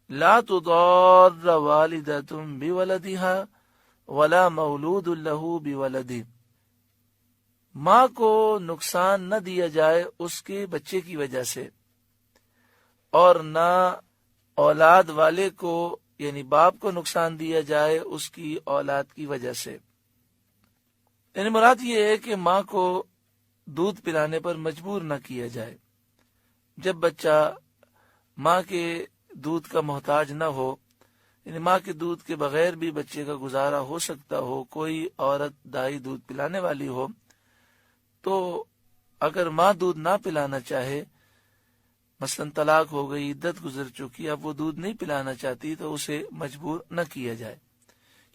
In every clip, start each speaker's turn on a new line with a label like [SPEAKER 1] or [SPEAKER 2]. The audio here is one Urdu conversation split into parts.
[SPEAKER 1] لا تضار والدۃ بولدها ولا مولود له بولده، ماں کو نقصان نہ دیا جائے اس کے بچے کی وجہ سے، اور نہ اولاد والے کو یعنی باپ کو نقصان دیا جائے اس کی اولاد کی وجہ سے۔ یعنی مراد یہ ہے کہ ماں کو دودھ پلانے پر مجبور نہ کیا جائے۔ جب بچہ ماں کے دودھ کا محتاج نہ ہو، یعنی ماں کے دودھ کے بغیر بھی بچے کا گزارا ہو سکتا ہو، کوئی عورت دائی دودھ پلانے والی ہو، تو اگر ماں دودھ نہ پلانا چاہے، مثلا طلاق ہو گئی، عدت گزر چکی، اب وہ دودھ نہیں پلانا چاہتی، تو اسے مجبور نہ کیا جائے،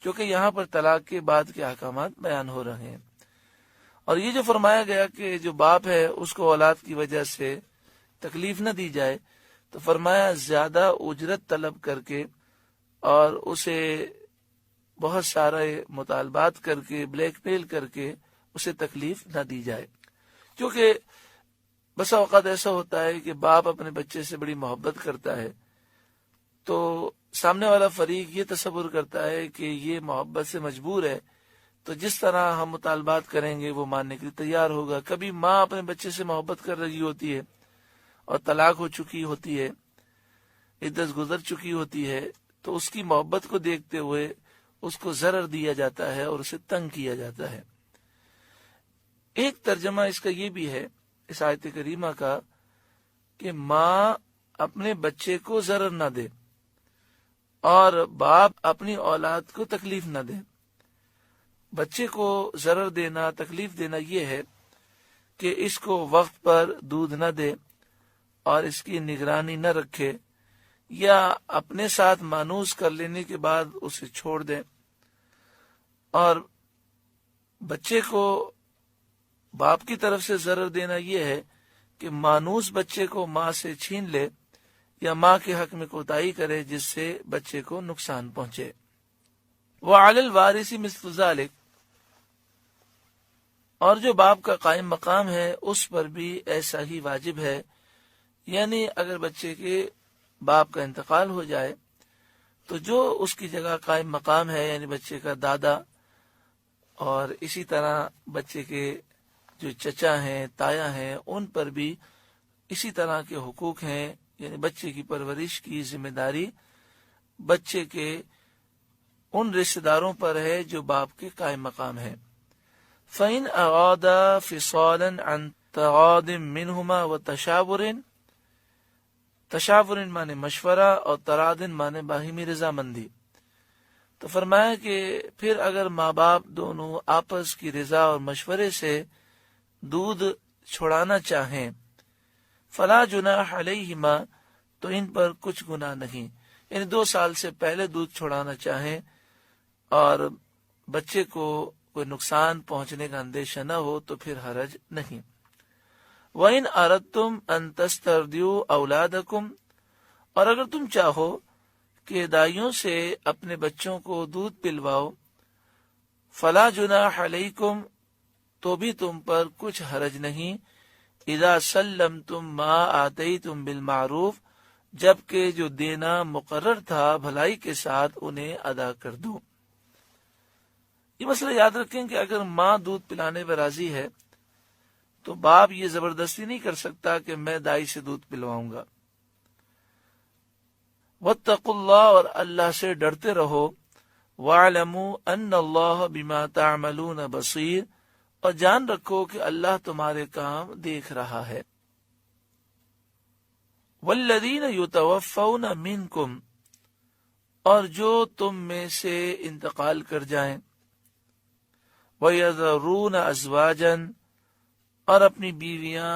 [SPEAKER 1] کیونکہ یہاں پر طلاق کے بعد کے احکامات بیان ہو رہے ہیں۔ اور یہ جو فرمایا گیا کہ جو باپ ہے اس کو اولاد کی وجہ سے تکلیف نہ دی جائے، تو فرمایا زیادہ اجرت طلب کر کے اور اسے بہت سارے مطالبات کر کے، بلیک میل کر کے اسے تکلیف نہ دی جائے، کیونکہ بسا اوقات ایسا ہوتا ہے کہ باپ اپنے بچے سے بڑی محبت کرتا ہے، تو سامنے والا فریق یہ تصور کرتا ہے کہ یہ محبت سے مجبور ہے، تو جس طرح ہم مطالبات کریں گے وہ ماننے کے لیے تیار ہوگا۔ کبھی ماں اپنے بچے سے محبت کر رہی ہوتی ہے اور طلاق ہو چکی ہوتی ہے، عدت گزر چکی ہوتی ہے، تو اس کی محبت کو دیکھتے ہوئے اس کو ضرر دیا جاتا ہے اور اسے تنگ کیا جاتا ہے۔ ایک ترجمہ اس کا یہ بھی ہے اس آیت کریمہ کا کہ ماں اپنے بچے کو ضرر نہ دے اور باپ اپنی اولاد کو تکلیف نہ دے۔ بچے کو ضرر دینا، تکلیف دینا یہ ہے کہ اس کو وقت پر دودھ نہ دے اور اس کی نگرانی نہ رکھے، یا اپنے ساتھ مانوس کر لینے کے بعد اسے چھوڑ دے۔ اور بچے کو باپ کی طرف سے ضرر دینا یہ ہے کہ مانوس بچے کو ماں سے چھین لے یا ماں کے حق میں کوتاہی کرے جس سے بچے کو نقصان پہنچے۔ وَعَلَى الْوَارِثِ مِثْلُ ذَلِكَ، اور جو باپ کا قائم مقام ہے اس پر بھی ایسا ہی واجب ہے، یعنی اگر بچے کے باپ کا انتقال ہو جائے تو جو اس کی جگہ قائم مقام ہے، یعنی بچے کا دادا، اور اسی طرح بچے کے جو چچا ہیں، تایا ہیں، ان پر بھی اسی طرح کے حقوق ہیں، یعنی بچے کی پرورش کی ذمہ داری بچے کے ان رشتہ داروں پر ہے جو باپ کے قائم مقام ہیں۔ فَإِنْ أَرَادَا فِصَالًا عَنْ تَرَادٍ مِّنْهُمَا وَتَشَاوُرٍ، تشاور مانے مشورہ اور ترادن مانے باہمی رضامندی، تو فرمایا کہ پھر اگر ماں باپ دونوں آپس کی رضا اور مشورے سے دودھ چھڑانا چاہیں، فلا جناح علیہما، تو ان پر کچھ گناہ نہیں، یعنی 2 سال سے پہلے دودھ چھڑانا چاہیں اور بچے کو کوئی نقصان پہنچنے کا اندیشہ نہ ہو تو پھر حرج نہیں۔ وَإِنْ أَرَدْتُمْ أَن تَسْتَرْضِعُوا أَوْلَادَكُمْ، اور اگر تم چاہو کہ دائیوں سے اپنے بچوں کو دودھ پلواؤ، فَلَا جُنَاحَ عَلَيْكُمْ، تو بھی تم پر کچھ حرج نہیں، اذا سلمتم ما آتیتم بالمعروف، جبکہ جو دینا مقرر تھا بھلائی کے ساتھ انہیں ادا کر دو۔ یہ مسئلہ یاد رکھیں کہ اگر ماں دودھ پلانے پر راضی ہے تو باپ یہ زبردستی نہیں کر سکتا کہ میں دائی سے دودھ پلواؤں گا۔ واتقوا اللہ، اور اللہ سے ڈرتے رہو، واعلموا ان اللہ بما تعملون بصیر، اور جان رکھو کہ اللہ تمہارے کام دیکھ رہا ہے۔ والذین یتوفون منکم، اور جو تم میں سے انتقال کر جائیں، وَيَذَرُونَ أَزْوَاجًا، اور اپنی بیویاں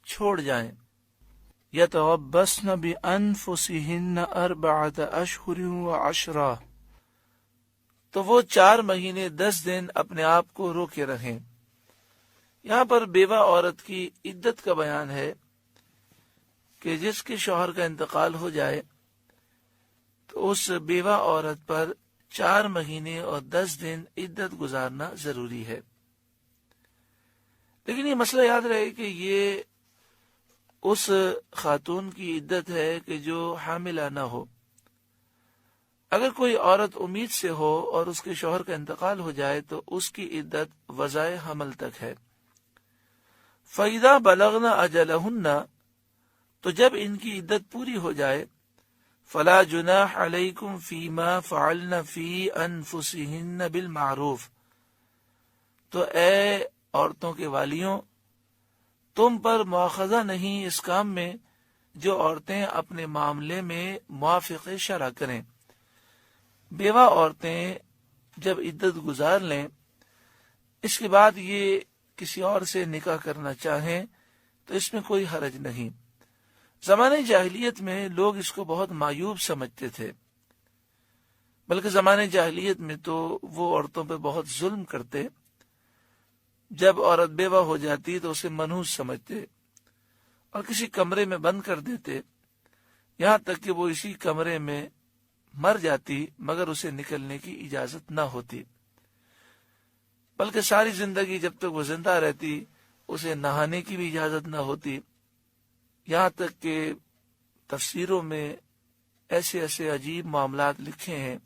[SPEAKER 1] چھوڑ جائیں، يَتَرَبَّصْنَ بِأَنفُسِهِنَّ 4 أَشْهُرٍ وَعَشْرًا، تو وہ 4 مہینے 10 دن اپنے آپ کو روکے رہیں۔ یہاں پر بیوہ عورت کی عدت کا بیان ہے کہ جس کے شوہر کا انتقال ہو جائے تو اس بیوہ عورت پر 4 مہینے اور 10 دن عدت گزارنا ضروری ہے۔ لیکن یہ مسئلہ یاد رہے کہ یہ اس خاتون کی عدت ہے کہ جو حاملہ نہ ہو، اگر کوئی عورت امید سے ہو اور اس کے شوہر کا انتقال ہو جائے تو اس کی عدت وضع حمل تک ہے۔ فَإِذَا بَلَغْنَ أَجَلَهُنَّ، تو جب ان کی عدت پوری ہو جائے، فَلَا جُنَاحَ عَلَيْكُمْ فِي مَا فَعَلْنَ فِي أَنفُسِهِنَّ بِالْمَعْرُوفِ، تو اے عورتوں کے والیوں، تم پر مواخذہ نہیں اس کام میں جو عورتیں اپنے معاملے میں موافق شرع کریں۔ بیوہ عورتیں جب عدت گزار لیں، اس کے بعد یہ کسی اور سے نکاح کرنا چاہیں تو اس میں کوئی حرج نہیں۔ زمانے جاہلیت میں لوگ اس کو بہت معیوب سمجھتے تھے، بلکہ زمانے جاہلیت میں تو وہ عورتوں پہ بہت ظلم کرتے۔ جب عورت بیوہ ہو جاتی تو اسے منحوس سمجھتے اور کسی کمرے میں بند کر دیتے، یہاں تک کہ وہ اسی کمرے میں مر جاتی مگر اسے نکلنے کی اجازت نہ ہوتی، بلکہ ساری زندگی جب تک وہ زندہ رہتی اسے نہانے کی بھی اجازت نہ ہوتی۔ یہاں تک کہ تفسیروں میں ایسے ایسے عجیب معاملات لکھے ہیں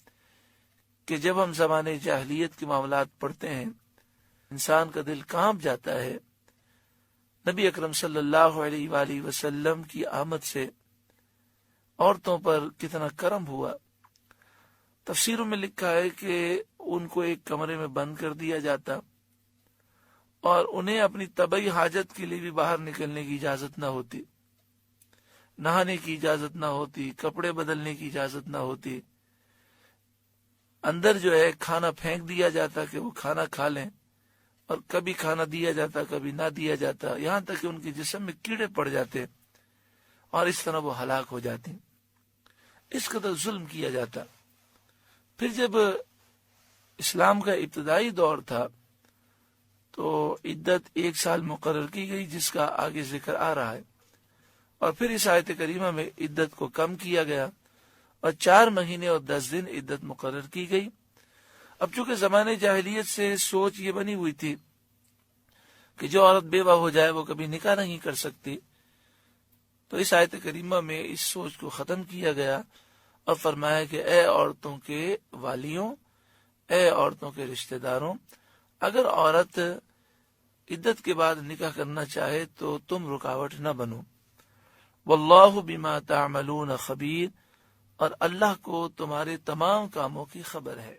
[SPEAKER 1] کہ جب ہم زمانے جاہلیت کے معاملات پڑھتے ہیں انسان کا دل کانپ جاتا ہے۔ نبی اکرم صلی اللہ علیہ وآلہ وسلم کی آمد سے عورتوں پر کتنا کرم ہوا۔ تفسیروں میں لکھا ہے کہ ان کو ایک کمرے میں بند کر دیا جاتا اور انہیں اپنی طبعی حاجت کے لیے بھی باہر نکلنے کی اجازت نہ ہوتی، نہانے کی اجازت نہ ہوتی، کپڑے بدلنے کی اجازت نہ ہوتی۔ اندر جو ہے کھانا پھینک دیا جاتا کہ وہ کھانا کھا لیں، اور کبھی کھانا دیا جاتا کبھی نہ دیا جاتا، یہاں تک کہ ان کے جسم میں کیڑے پڑ جاتے اور اس طرح وہ ہلاک ہو جاتی۔ اس قدر ظلم کیا جاتا۔ پھر جب اسلام کا ابتدائی دور تھا تو عدت 1 سال مقرر کی گئی، جس کا آگے ذکر آ رہا ہے، اور پھر اس آیت کریمہ میں عدت کو کم کیا گیا اور 4 مہینے اور 10 دن عدت مقرر کی گئی۔ اب چونکہ زمانے جاہلیت سے سوچ یہ بنی ہوئی تھی کہ جو عورت بیوہ ہو جائے وہ کبھی نکاح نہیں کر سکتی، تو اس آیت کریمہ میں اس سوچ کو ختم کیا گیا اور فرمایا کہ اے عورتوں کے والیوں، اے عورتوں کے رشتہ داروں، اگر عورت عدت کے بعد نکاح کرنا چاہے تو تم رکاوٹ نہ بنو۔ واللہ بما تعملون خبیر، اور اللہ کو تمہارے تمام کاموں کی خبر ہے۔